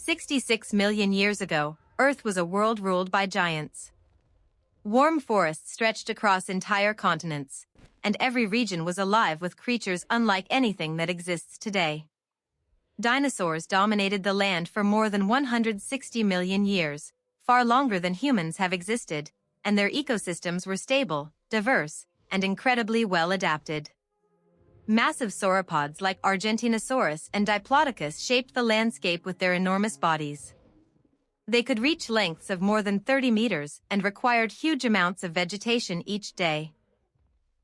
66 million years ago, Earth was a world ruled by giants. Warm forests stretched across entire continents, and every region was alive with creatures unlike anything that exists today. Dinosaurs dominated the land for more than 160 million years, far longer than humans have existed, and their ecosystems were stable, diverse, and incredibly well adapted. Massive sauropods like Argentinosaurus and Diplodocus shaped the landscape with their enormous bodies. They could reach lengths of more than 30 meters and required huge amounts of vegetation each day.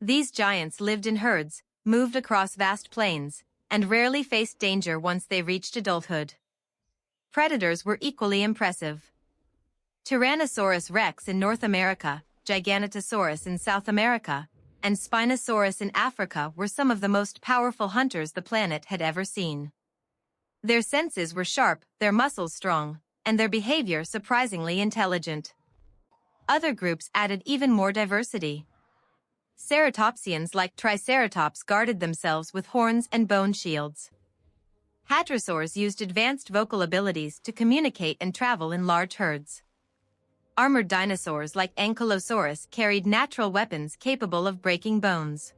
These giants lived in herds, moved across vast plains, and rarely faced danger once they reached adulthood. Predators were equally impressive. Tyrannosaurus rex in North America, Giganotosaurus in South America, and Spinosaurus in Africa were some of the most powerful hunters the planet had ever seen. Their senses were sharp, their muscles strong, and their behavior surprisingly intelligent. Other groups added even more diversity. Ceratopsians like Triceratops guarded themselves with horns and bone shields. Hadrosaurs used advanced vocal abilities to communicate and travel in large herds. Armored dinosaurs like Ankylosaurus carried natural weapons capable of breaking bones.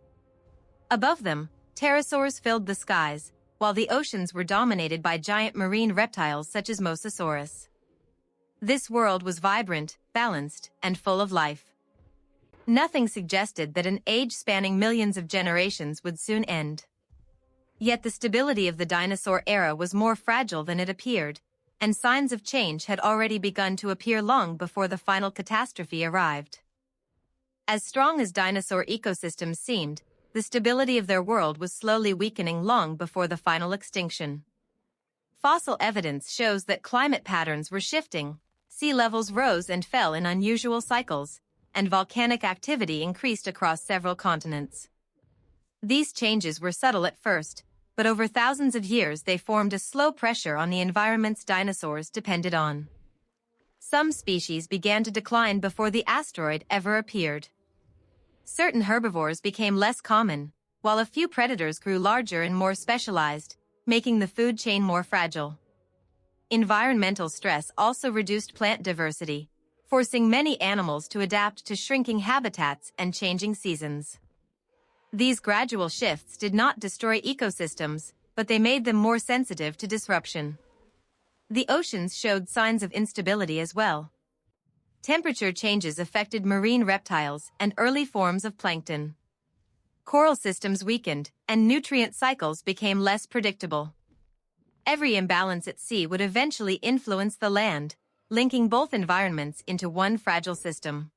Above them, pterosaurs filled the skies, while the oceans were dominated by giant marine reptiles such as Mosasaurus. This world was vibrant, balanced, and full of life. Nothing suggested that an age spanning millions of generations would soon end. Yet the stability of the dinosaur era was more fragile than it appeared, and signs of change had already begun to appear long before the final catastrophe arrived. As strong as dinosaur ecosystems seemed, the stability of their world was slowly weakening long before the final extinction. Fossil evidence shows that climate patterns were shifting, sea levels rose and fell in unusual cycles, and volcanic activity increased across several continents. These changes were subtle at first, but over thousands of years they formed a slow pressure on the environments dinosaurs depended on. Some species began to decline before the asteroid ever appeared. Certain herbivores became less common, while a few predators grew larger and more specialized, making the food chain more fragile. Environmental stress also reduced plant diversity, forcing many animals to adapt to shrinking habitats and changing seasons. These gradual shifts did not destroy ecosystems, but they made them more sensitive to disruption. The oceans showed signs of instability as well. Temperature changes affected marine reptiles and early forms of plankton. Coral systems weakened, and nutrient cycles became less predictable. Every imbalance at sea would eventually influence the land, linking both environments into one fragile system.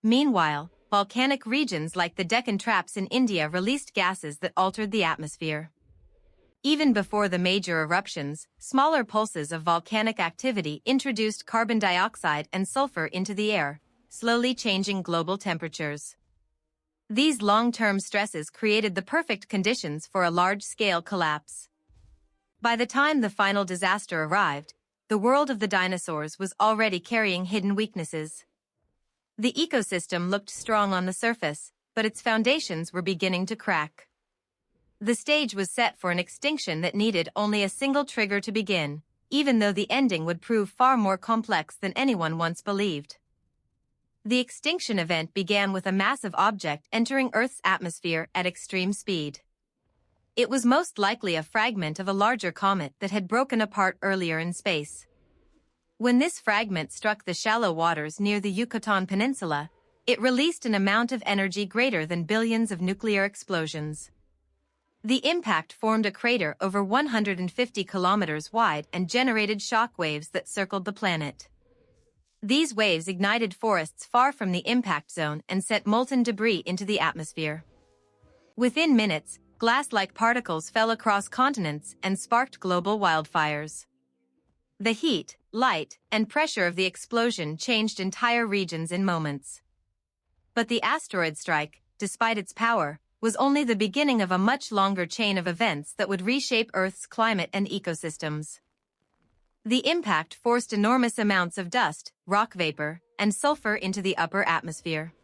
Meanwhile, volcanic regions like the Deccan Traps in India released gases that altered the atmosphere. Even before the major eruptions, smaller pulses of volcanic activity introduced carbon dioxide and sulfur into the air, slowly changing global temperatures. These long-term stresses created the perfect conditions for a large-scale collapse. By the time the final disaster arrived, the world of the dinosaurs was already carrying hidden weaknesses. The ecosystem looked strong on the surface, but its foundations were beginning to crack. The stage was set for an extinction that needed only a single trigger to begin, even though the ending would prove far more complex than anyone once believed. The extinction event began with a massive object entering Earth's atmosphere at extreme speed. It was most likely a fragment of a larger comet that had broken apart earlier in space. When this fragment struck the shallow waters near the Yucatan Peninsula, it released an amount of energy greater than billions of nuclear explosions. The impact formed a crater over 150 kilometers wide and generated shock waves that circled the planet. These waves ignited forests far from the impact zone and sent molten debris into the atmosphere. Within minutes, glass-like particles fell across continents and sparked global wildfires. The heat, light, and pressure of the explosion changed entire regions in moments. But the asteroid strike, despite its power, was only the beginning of a much longer chain of events that would reshape Earth's climate and ecosystems. The impact forced enormous amounts of dust, rock vapor, and sulfur into the upper atmosphere.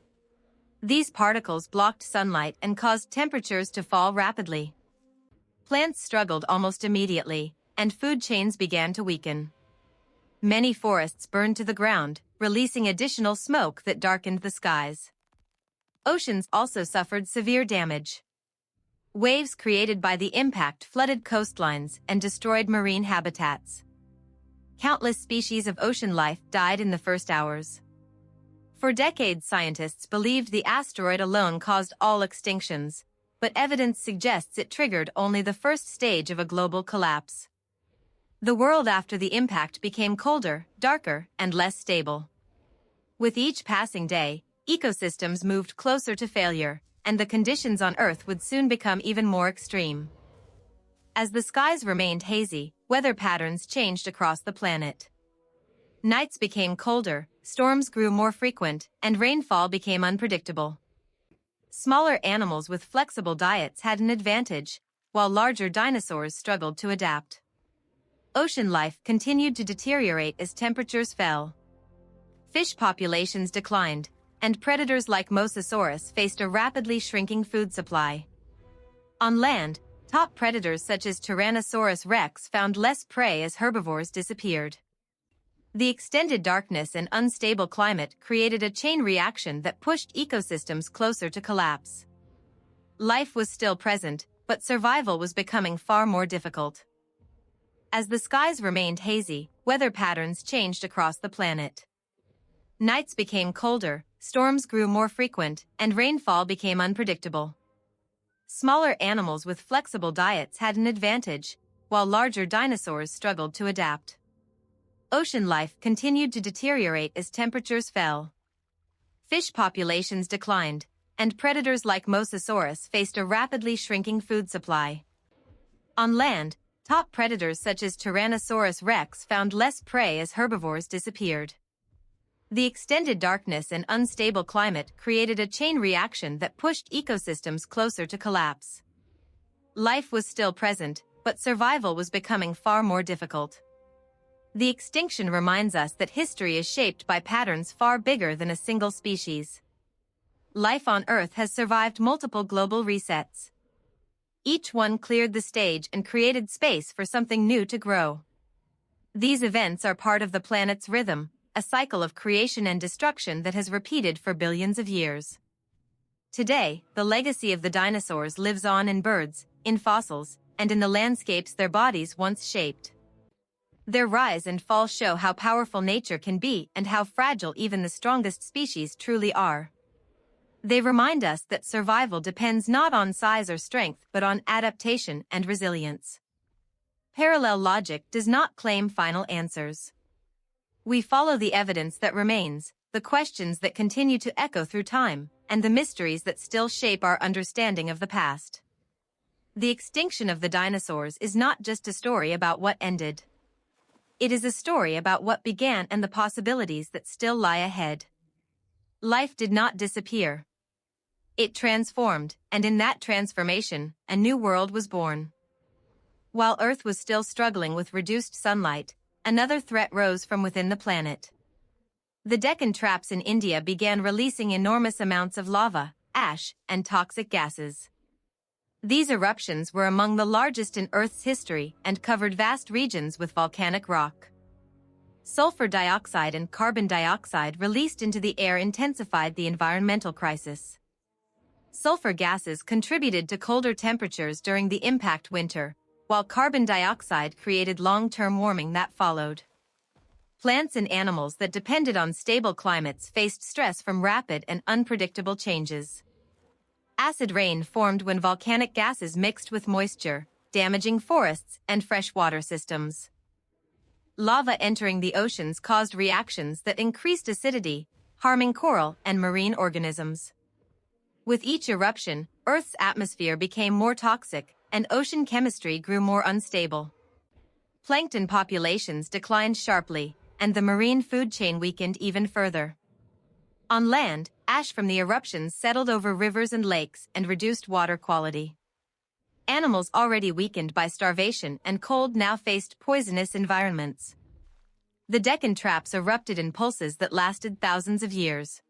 These particles blocked sunlight and caused temperatures to fall rapidly. Plants struggled almost immediately, and food chains began to weaken. Many forests burned to the ground, releasing additional smoke that darkened the skies. Oceans also suffered severe damage. Waves created by the impact flooded coastlines and destroyed marine habitats. Countless species of ocean life died in the first hours. For decades, scientists believed the asteroid alone caused all extinctions, but evidence suggests it triggered only the first stage of a global collapse. The world after the impact became colder, darker, and less stable. With each passing day, ecosystems moved closer to failure, and the conditions on Earth would soon become even more extreme. As the skies remained hazy, weather patterns changed across the planet. Nights became colder, storms grew more frequent, and rainfall became unpredictable. Smaller animals with flexible diets had an advantage, while larger dinosaurs struggled to adapt. Ocean life continued to deteriorate as temperatures fell. Fish populations declined, and predators like Mosasaurus faced a rapidly shrinking food supply. On land, top predators such as Tyrannosaurus rex found less prey as herbivores disappeared. The extended darkness and unstable climate created a chain reaction that pushed ecosystems closer to collapse. Life was still present, but survival was becoming far more difficult. As the skies remained hazy, weather patterns changed across the planet. Nights became colder, storms grew more frequent, and rainfall became unpredictable. Smaller animals with flexible diets had an advantage, while larger dinosaurs struggled to adapt. Ocean life continued to deteriorate as temperatures fell. Fish populations declined, and predators like Mosasaurus faced a rapidly shrinking food supply. On land, top predators such as Tyrannosaurus rex found less prey as herbivores disappeared. The extended darkness and unstable climate created a chain reaction that pushed ecosystems closer to collapse. Life was still present, but survival was becoming far more difficult. The extinction reminds us that history is shaped by patterns far bigger than a single species. Life on Earth has survived multiple global resets. Each one cleared the stage and created space for something new to grow. These events are part of the planet's rhythm, a cycle of creation and destruction that has repeated for billions of years. Today, the legacy of the dinosaurs lives on in birds, in fossils, and in the landscapes their bodies once shaped. Their rise and fall show how powerful nature can be and how fragile even the strongest species truly are. They remind us that survival depends not on size or strength but on adaptation and resilience. Parallel logic does not claim final answers. We follow the evidence that remains, the questions that continue to echo through time, and the mysteries that still shape our understanding of the past. The extinction of the dinosaurs is not just a story about what ended. It is a story about what began and the possibilities that still lie ahead. Life did not disappear. It transformed, and in that transformation, a new world was born. While Earth was still struggling with reduced sunlight, another threat rose from within the planet. The Deccan traps in India began releasing enormous amounts of lava, ash, and toxic gases. These eruptions were among the largest in Earth's history and covered vast regions with volcanic rock. Sulfur dioxide and carbon dioxide released into the air intensified the environmental crisis. Sulfur gases contributed to colder temperatures during the impact winter, while carbon dioxide created long-term warming that followed. Plants and animals that depended on stable climates faced stress from rapid and unpredictable changes. Acid rain formed when volcanic gases mixed with moisture, damaging forests and freshwater systems. Lava entering the oceans caused reactions that increased acidity, harming coral and marine organisms. With each eruption, Earth's atmosphere became more toxic, and ocean chemistry grew more unstable. Plankton populations declined sharply, and the marine food chain weakened even further. On land, ash from the eruptions settled over rivers and lakes and reduced water quality. Animals already weakened by starvation and cold now faced poisonous environments. The Deccan traps erupted in pulses that lasted thousands of years.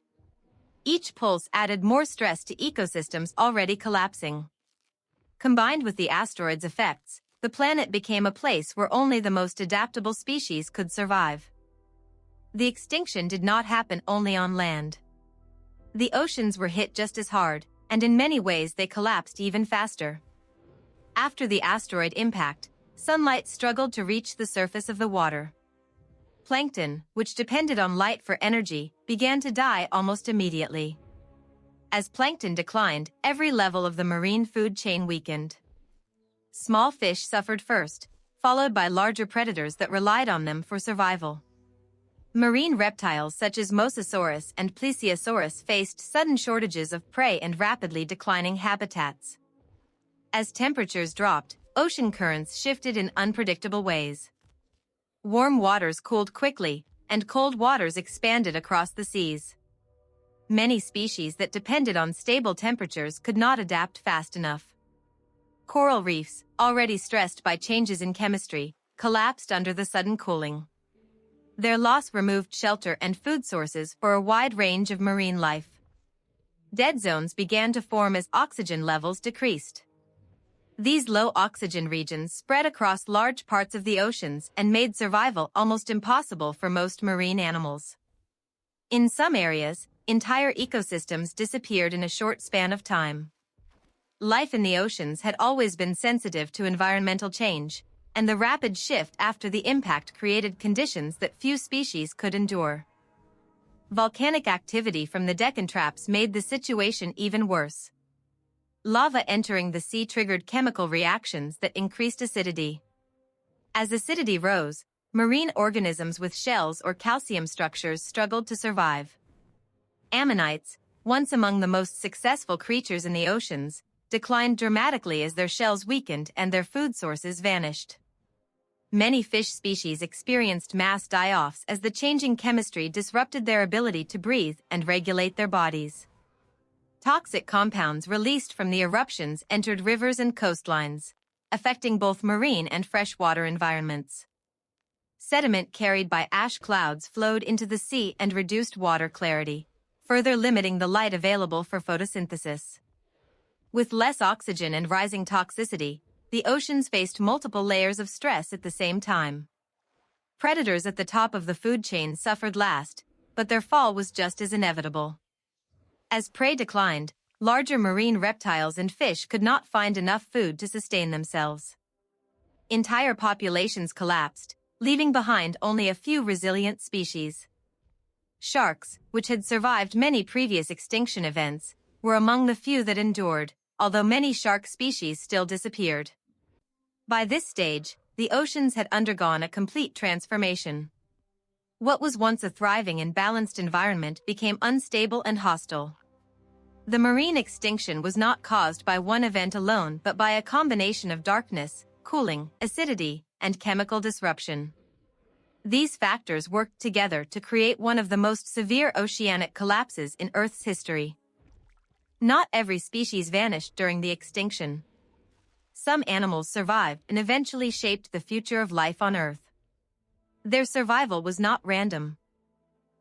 Each pulse added more stress to ecosystems already collapsing. Combined with the asteroid's effects, the planet became a place where only the most adaptable species could survive. The extinction did not happen only on land. The oceans were hit just as hard, and in many ways they collapsed even faster. After the asteroid impact, sunlight struggled to reach the surface of the water. Plankton, which depended on light for energy, began to die almost immediately. As plankton declined, every level of the marine food chain weakened. Small fish suffered first, followed by larger predators that relied on them for survival. Marine reptiles such as Mosasaurus and Plesiosaurus faced sudden shortages of prey and rapidly declining habitats. As temperatures dropped, ocean currents shifted in unpredictable ways. Warm waters cooled quickly, and cold waters expanded across the seas. Many species that depended on stable temperatures could not adapt fast enough. Coral reefs, already stressed by changes in chemistry, collapsed under the sudden cooling. Their loss removed shelter and food sources for a wide range of marine life. Dead zones began to form as oxygen levels decreased. These low oxygen regions spread across large parts of the oceans and made survival almost impossible for most marine animals. In some areas, entire ecosystems disappeared in a short span of time. Life in the oceans had always been sensitive to environmental change, and the rapid shift after the impact created conditions that few species could endure. Volcanic activity from the Deccan Traps made the situation even worse. Lava entering the sea triggered chemical reactions that increased acidity. As acidity rose, marine organisms with shells or calcium structures struggled to survive. Ammonites, once among the most successful creatures in the oceans, declined dramatically as their shells weakened and their food sources vanished. Many fish species experienced mass die-offs as the changing chemistry disrupted their ability to breathe and regulate their bodies. Toxic compounds released from the eruptions entered rivers and coastlines, affecting both marine and freshwater environments. Sediment carried by ash clouds flowed into the sea and reduced water clarity, further limiting the light available for photosynthesis. With less oxygen and rising toxicity, the oceans faced multiple layers of stress at the same time. Predators at the top of the food chain suffered last, but their fall was just as inevitable. As prey declined, larger marine reptiles and fish could not find enough food to sustain themselves. Entire populations collapsed, leaving behind only a few resilient species. Sharks, which had survived many previous extinction events, were among the few that endured, although many shark species still disappeared. By this stage, the oceans had undergone a complete transformation. What was once a thriving and balanced environment became unstable and hostile. The marine extinction was not caused by one event alone but by a combination of darkness, cooling, acidity, and chemical disruption. These factors worked together to create one of the most severe oceanic collapses in Earth's history. Not every species vanished during the extinction. Some animals survived and eventually shaped the future of life on Earth. Their survival was not random.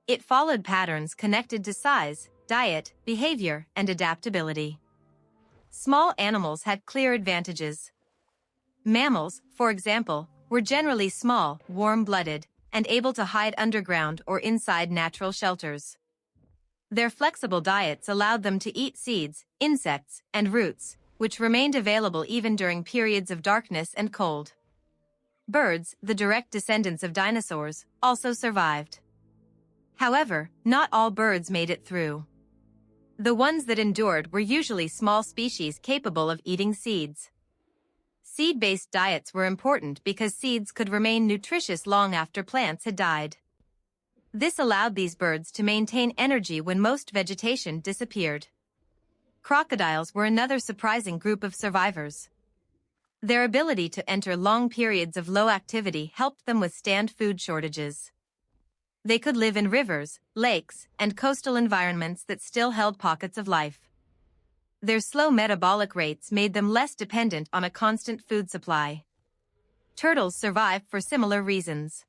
It followed patterns connected to size, diet, behavior, and adaptability. Small animals had clear advantages. Mammals, for example, were generally small, warm-blooded, and able to hide underground or inside natural shelters. Their flexible diets allowed them to eat seeds, insects, and roots, which remained available even during periods of darkness and cold. Birds, the direct descendants of dinosaurs, also survived. However, not all birds made it through. The ones that endured were usually small species capable of eating seeds. Seed-based diets were important because seeds could remain nutritious long after plants had died. This allowed these birds to maintain energy when most vegetation disappeared. Crocodiles were another surprising group of survivors. Their ability to enter long periods of low activity helped them withstand food shortages. They could live in rivers, lakes, and coastal environments that still held pockets of life. Their slow metabolic rates made them less dependent on a constant food supply. Turtles survived for similar reasons.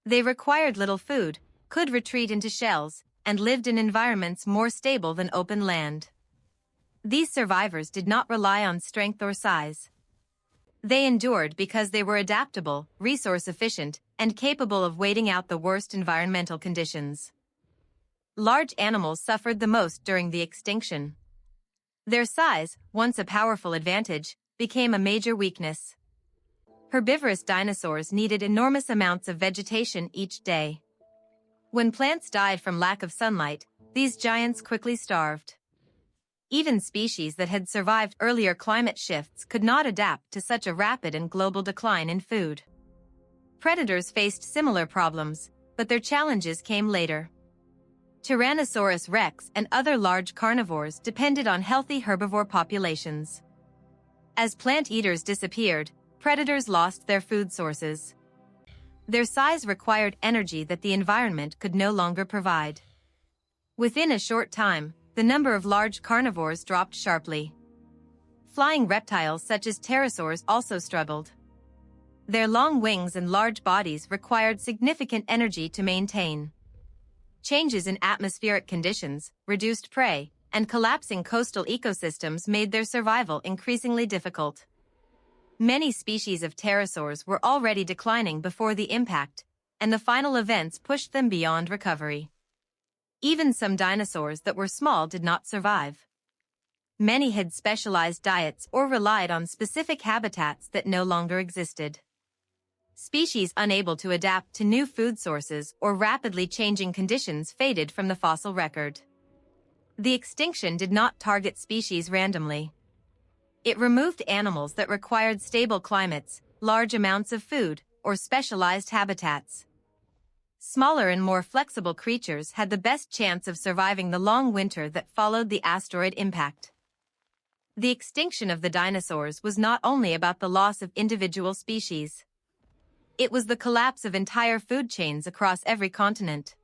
They required little food, could retreat into shells, and lived in environments more stable than open land. These survivors did not rely on strength or size. They endured because they were adaptable, resource-efficient, and capable of waiting out the worst environmental conditions. Large animals suffered the most during the extinction. Their size, once a powerful advantage, became a major weakness. Herbivorous dinosaurs needed enormous amounts of vegetation each day. When plants died from lack of sunlight, these giants quickly starved. Even species that had survived earlier climate shifts could not adapt to such a rapid and global decline in food. Predators faced similar problems, but their challenges came later. Tyrannosaurus rex and other large carnivores depended on healthy herbivore populations. As plant eaters disappeared, predators lost their food sources. Their size required energy that the environment could no longer provide. Within a short time, the number of large carnivores dropped sharply. Flying reptiles such as pterosaurs also struggled. Their long wings and large bodies required significant energy to maintain. Changes in atmospheric conditions, reduced prey, and collapsing coastal ecosystems made their survival increasingly difficult. Many species of pterosaurs were already declining before the impact, and the final events pushed them beyond recovery. Even some dinosaurs that were small did not survive. Many had specialized diets or relied on specific habitats that no longer existed. Species unable to adapt to new food sources or rapidly changing conditions faded from the fossil record. The extinction did not target species randomly. It removed animals that required stable climates, large amounts of food, or specialized habitats. Smaller and more flexible creatures had the best chance of surviving the long winter that followed the asteroid impact. The extinction of the dinosaurs was not only about the loss of individual species. It was the collapse of entire food chains across every continent.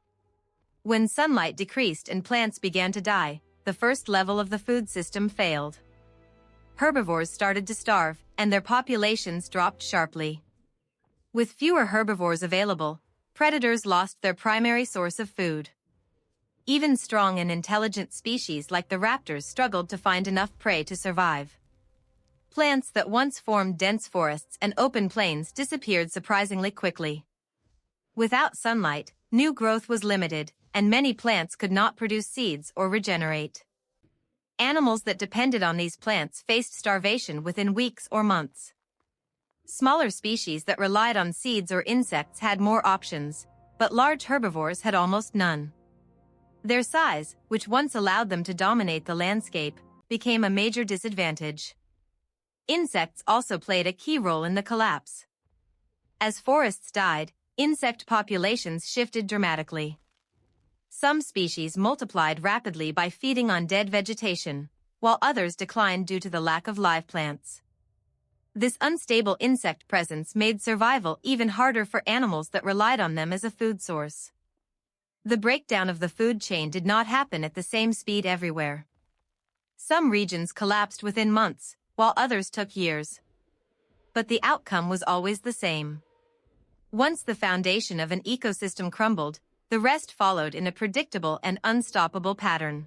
When sunlight decreased and plants began to die, the first level of the food system failed. Herbivores started to starve, and their populations dropped sharply. With fewer herbivores available, predators lost their primary source of food. Even strong and intelligent species like the raptors struggled to find enough prey to survive. Plants that once formed dense forests and open plains disappeared surprisingly quickly. Without sunlight, new growth was limited, and many plants could not produce seeds or regenerate. Animals that depended on these plants faced starvation within weeks or months. Smaller species that relied on seeds or insects had more options, but large herbivores had almost none. Their size, which once allowed them to dominate the landscape, became a major disadvantage. Insects also played a key role in the collapse. As forests died, insect populations shifted dramatically. Some species multiplied rapidly by feeding on dead vegetation, while others declined due to the lack of live plants. This unstable insect presence made survival even harder for animals that relied on them as a food source. The breakdown of the food chain did not happen at the same speed everywhere. Some regions collapsed within months, while others took years. But the outcome was always the same. Once the foundation of an ecosystem crumbled, the rest followed in a predictable and unstoppable pattern.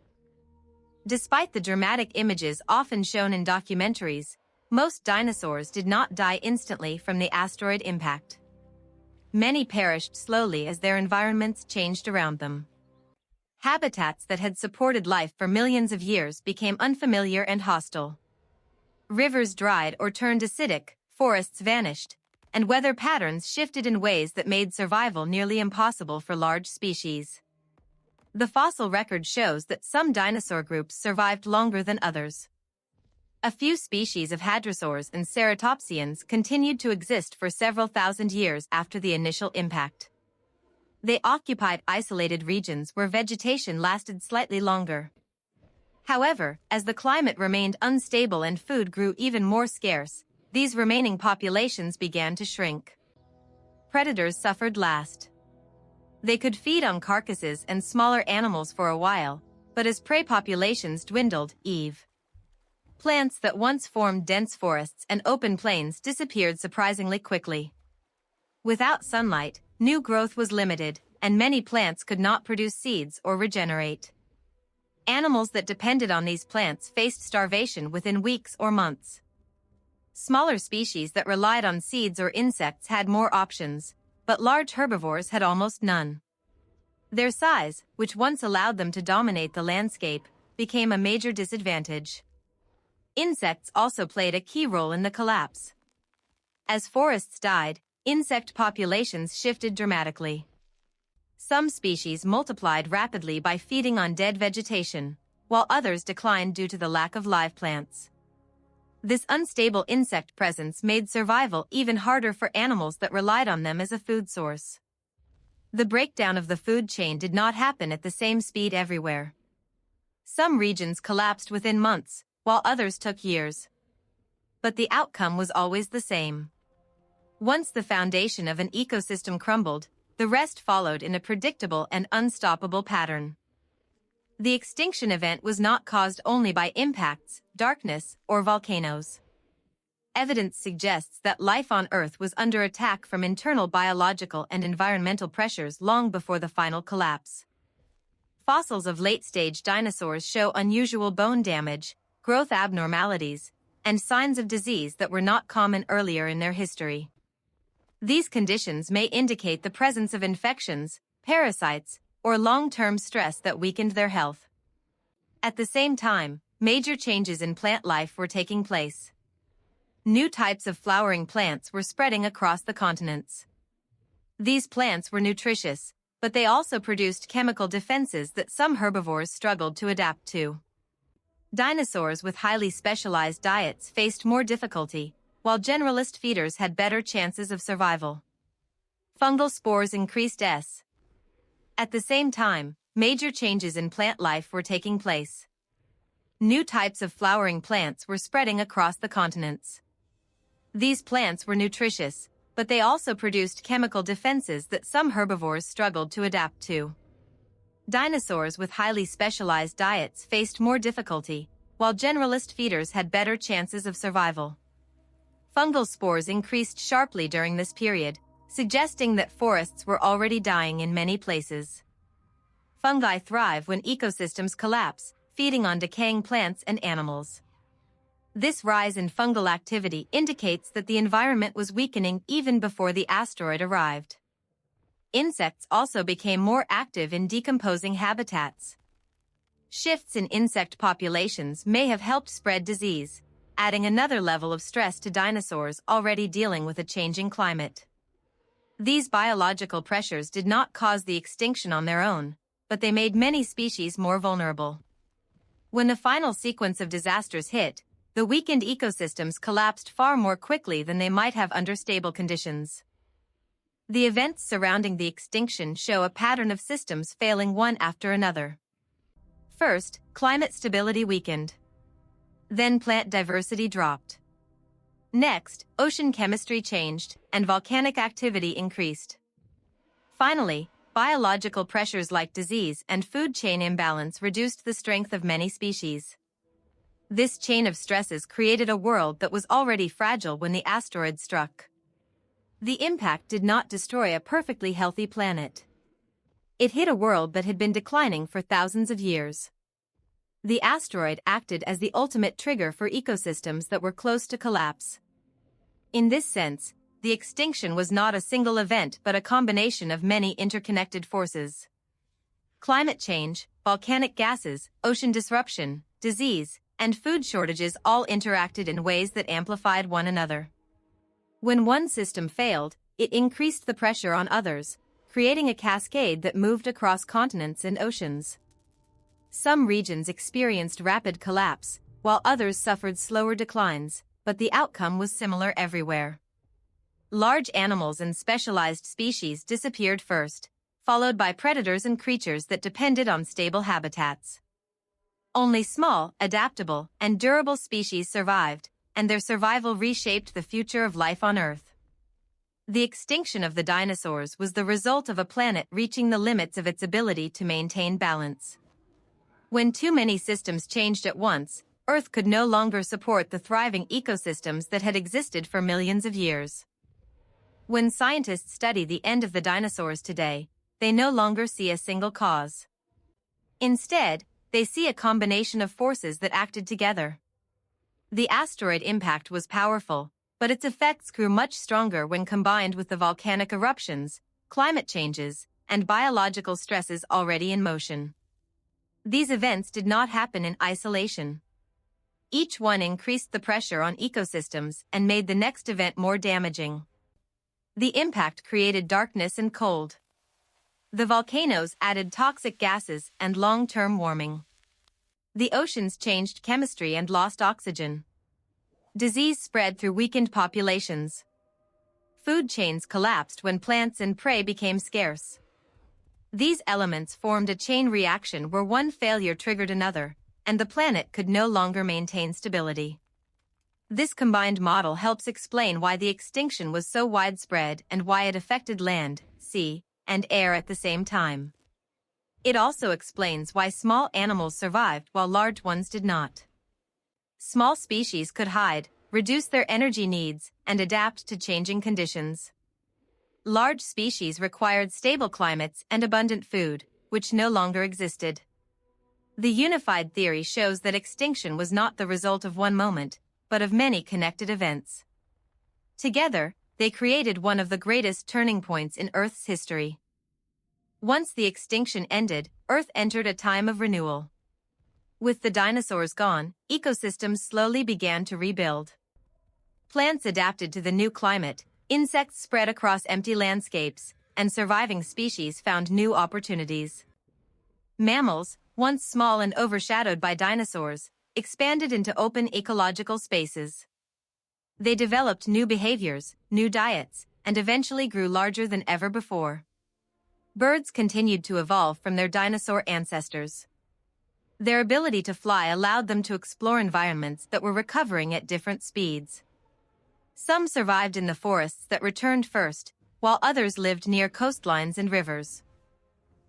Despite the dramatic images often shown in documentaries, most dinosaurs did not die instantly from the asteroid impact. Many perished slowly as their environments changed around them. Habitats that had supported life for millions of years became unfamiliar and hostile. Rivers dried or turned acidic, forests vanished, and weather patterns shifted in ways that made survival nearly impossible for large species. The fossil record shows that some dinosaur groups survived longer than others. A few species of hadrosaurs and ceratopsians continued to exist for several thousand years after the initial impact. They occupied isolated regions where vegetation lasted slightly longer. However, as the climate remained unstable and food grew even more scarce, these remaining populations began to shrink. Predators suffered last. They could feed on carcasses and smaller animals for a while, but as prey populations dwindled, plants that once formed dense forests and open plains disappeared surprisingly quickly. Without sunlight, new growth was limited, and many plants could not produce seeds or regenerate. Animals that depended on these plants faced starvation within weeks or months. Smaller species that relied on seeds or insects had more options, but large herbivores had almost none. Their size, which once allowed them to dominate the landscape, became a major disadvantage. Insects also played a key role in the collapse. As forests died, insect populations shifted dramatically. Some species multiplied rapidly by feeding on dead vegetation, while others declined due to the lack of live plants. This unstable insect presence made survival even harder for animals that relied on them as a food source. The breakdown of the food chain did not happen at the same speed everywhere. Some regions collapsed within months, while others took years. But the outcome was always the same. Once the foundation of an ecosystem crumbled, the rest followed in a predictable and unstoppable pattern. The extinction event was not caused only by impacts, darkness, or volcanoes. Evidence suggests that life on Earth was under attack from internal biological and environmental pressures long before the final collapse. Fossils of late-stage dinosaurs show unusual bone damage, growth abnormalities, and signs of disease that were not common earlier in their history. These conditions may indicate the presence of infections, parasites, or long-term stress that weakened their health. At the same time, major changes in plant life were taking place. New types of flowering plants were spreading across the continents. These plants were nutritious, but they also produced chemical defenses that some herbivores struggled to adapt to. Dinosaurs with highly specialized diets faced more difficulty, while generalist feeders had better chances of survival. Fungal spores increased S. At the same time, major changes in plant life were taking place. New types of flowering plants were spreading across the continents. These plants were nutritious, but they also produced chemical defenses that some herbivores struggled to adapt to. Dinosaurs with highly specialized diets faced more difficulty, while generalist feeders had better chances of survival. Fungal spores increased sharply during this period, suggesting that forests were already dying in many places. Fungi thrive when ecosystems collapse, feeding on decaying plants and animals. This rise in fungal activity indicates that the environment was weakening even before the asteroid arrived. Insects also became more active in decomposing habitats. Shifts in insect populations may have helped spread disease, adding another level of stress to dinosaurs already dealing with a changing climate. These biological pressures did not cause the extinction on their own, but they made many species more vulnerable. When the final sequence of disasters hit, the weakened ecosystems collapsed far more quickly than they might have under stable conditions. The events surrounding the extinction show a pattern of systems failing one after another. First, climate stability weakened. Then plant diversity dropped. Next, ocean chemistry changed, and volcanic activity increased. Finally, biological pressures like disease and food chain imbalance reduced the strength of many species. This chain of stresses created a world that was already fragile when the asteroid struck. The impact did not destroy a perfectly healthy planet. It hit a world that had been declining for thousands of years. The asteroid acted as the ultimate trigger for ecosystems that were close to collapse. In this sense, the extinction was not a single event but a combination of many interconnected forces. Climate change, volcanic gases, ocean disruption, disease, and food shortages all interacted in ways that amplified one another. When one system failed, it increased the pressure on others, creating a cascade that moved across continents and oceans. Some regions experienced rapid collapse, while others suffered slower declines, but the outcome was similar everywhere. Large animals and specialized species disappeared first, followed by predators and creatures that depended on stable habitats. Only small, adaptable, and durable species survived, and their survival reshaped the future of life on Earth. The extinction of the dinosaurs was the result of a planet reaching the limits of its ability to maintain balance. When too many systems changed at once, Earth could no longer support the thriving ecosystems that had existed for millions of years. When scientists study the end of the dinosaurs today, they no longer see a single cause. Instead, they see a combination of forces that acted together. The asteroid impact was powerful, but its effects grew much stronger when combined with the volcanic eruptions, climate changes, and biological stresses already in motion. These events did not happen in isolation. Each one increased the pressure on ecosystems and made the next event more damaging. The impact created darkness and cold. The volcanoes added toxic gases and long-term warming. The oceans changed chemistry and lost oxygen. Disease spread through weakened populations. Food chains collapsed when plants and prey became scarce. These elements formed a chain reaction where one failure triggered another, and the planet could no longer maintain stability. This combined model helps explain why the extinction was so widespread and why it affected land, sea, and air at the same time. It also explains why small animals survived while large ones did not. Small species could hide, reduce their energy needs, and adapt to changing conditions. Large species required stable climates and abundant food, which no longer existed. The unified theory shows that extinction was not the result of one moment, but of many connected events. Together, they created one of the greatest turning points in Earth's history. Once the extinction ended, Earth entered a time of renewal. With the dinosaurs gone, ecosystems slowly began to rebuild. Plants adapted to the new climate, insects spread across empty landscapes, and surviving species found new opportunities. Mammals, once small and overshadowed by dinosaurs, expanded into open ecological spaces. They developed new behaviors, new diets, and eventually grew larger than ever before. Birds continued to evolve from their dinosaur ancestors. Their ability to fly allowed them to explore environments that were recovering at different speeds. Some survived in the forests that returned first, while others lived near coastlines and rivers.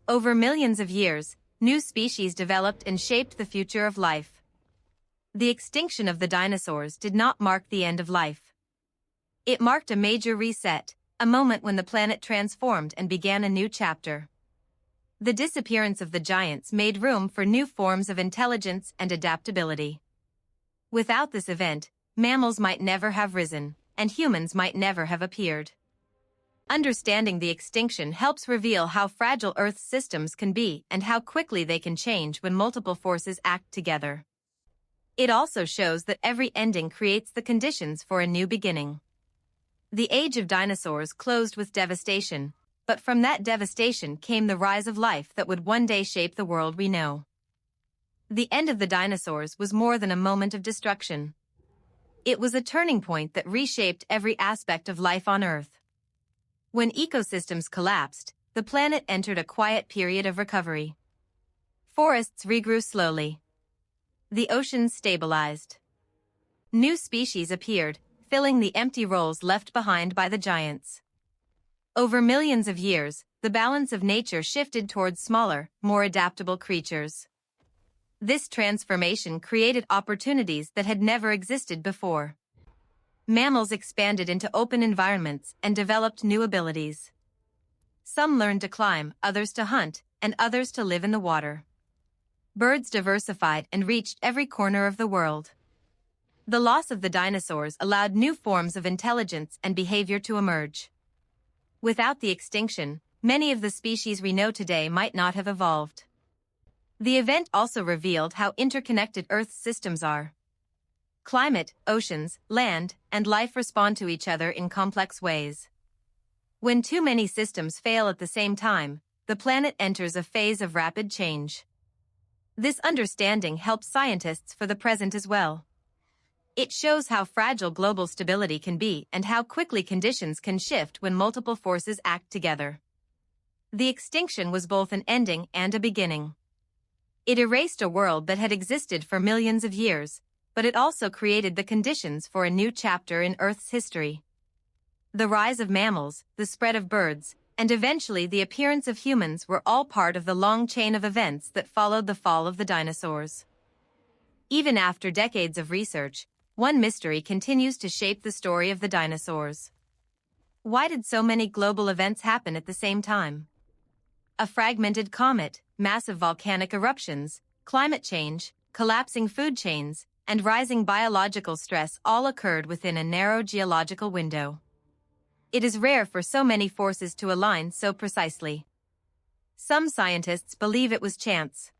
Over millions of years, new species developed and shaped the future of life. The extinction of the dinosaurs did not mark the end of life. It marked a major reset, a moment when the planet transformed and began a new chapter. The disappearance of the giants made room for new forms of intelligence and adaptability. Without this event, mammals might never have risen, and humans might never have appeared. Understanding the extinction helps reveal how fragile Earth's systems can be and how quickly they can change when multiple forces act together. It also shows that every ending creates the conditions for a new beginning. The age of dinosaurs closed with devastation, but from that devastation came the rise of life that would one day shape the world we know. The end of the dinosaurs was more than a moment of destruction. It was a turning point that reshaped every aspect of life on Earth. When ecosystems collapsed, the planet entered a quiet period of recovery. Forests regrew slowly. The oceans stabilized. New species appeared, filling the empty roles left behind by the giants. Over millions of years, the balance of nature shifted towards smaller, more adaptable creatures. This transformation created opportunities that had never existed before. Mammals expanded into open environments and developed new abilities. Some learned to climb, others to hunt, and others to live in the water. Birds diversified and reached every corner of the world. The loss of the dinosaurs allowed new forms of intelligence and behavior to emerge. Without the extinction, many of the species we know today might not have evolved. The event also revealed how interconnected Earth's systems are. Climate, oceans, land, and life respond to each other in complex ways. When too many systems fail at the same time, the planet enters a phase of rapid change. This understanding helps scientists for the present as well. It shows how fragile global stability can be and how quickly conditions can shift when multiple forces act together. The extinction was both an ending and a beginning. It erased a world that had existed for millions of years, but it also created the conditions for a new chapter in Earth's history. The rise of mammals, the spread of birds, and eventually the appearance of humans were all part of the long chain of events that followed the fall of the dinosaurs. Even after decades of research, one mystery continues to shape the story of the dinosaurs. Why did so many global events happen at the same time? A fragmented comet, massive volcanic eruptions, climate change, collapsing food chains, and rising biological stress all occurred within a narrow geological window. It is rare for so many forces to align so precisely. Some scientists believe it was chance.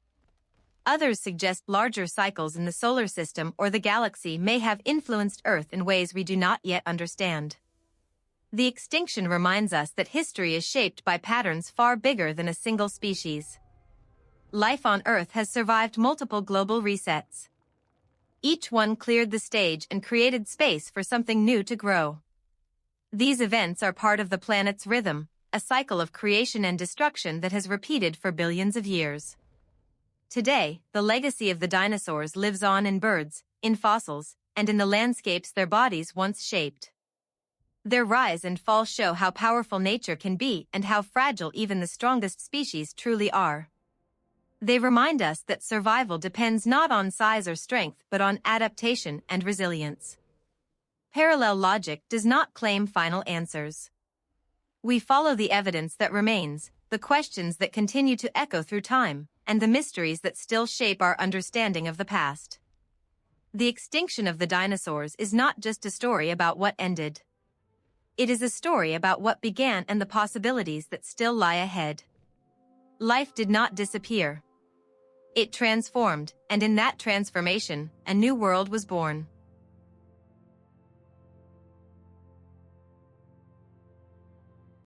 Others suggest larger cycles in the solar system or the galaxy may have influenced Earth in ways we do not yet understand. The extinction reminds us that history is shaped by patterns far bigger than a single species. Life on Earth has survived multiple global resets. Each one cleared the stage and created space for something new to grow. These events are part of the planet's rhythm, a cycle of creation and destruction that has repeated for billions of years. Today, the legacy of the dinosaurs lives on in birds, in fossils, and in the landscapes their bodies once shaped. Their rise and fall show how powerful nature can be and how fragile even the strongest species truly are. They remind us that survival depends not on size or strength but on adaptation and resilience. Parallel logic does not claim final answers. We follow the evidence that remains, the questions that continue to echo through time, and the mysteries that still shape our understanding of the past. The extinction of the dinosaurs is not just a story about what ended. It is a story about what began and the possibilities that still lie ahead. Life did not disappear. It transformed, and in that transformation, a new world was born.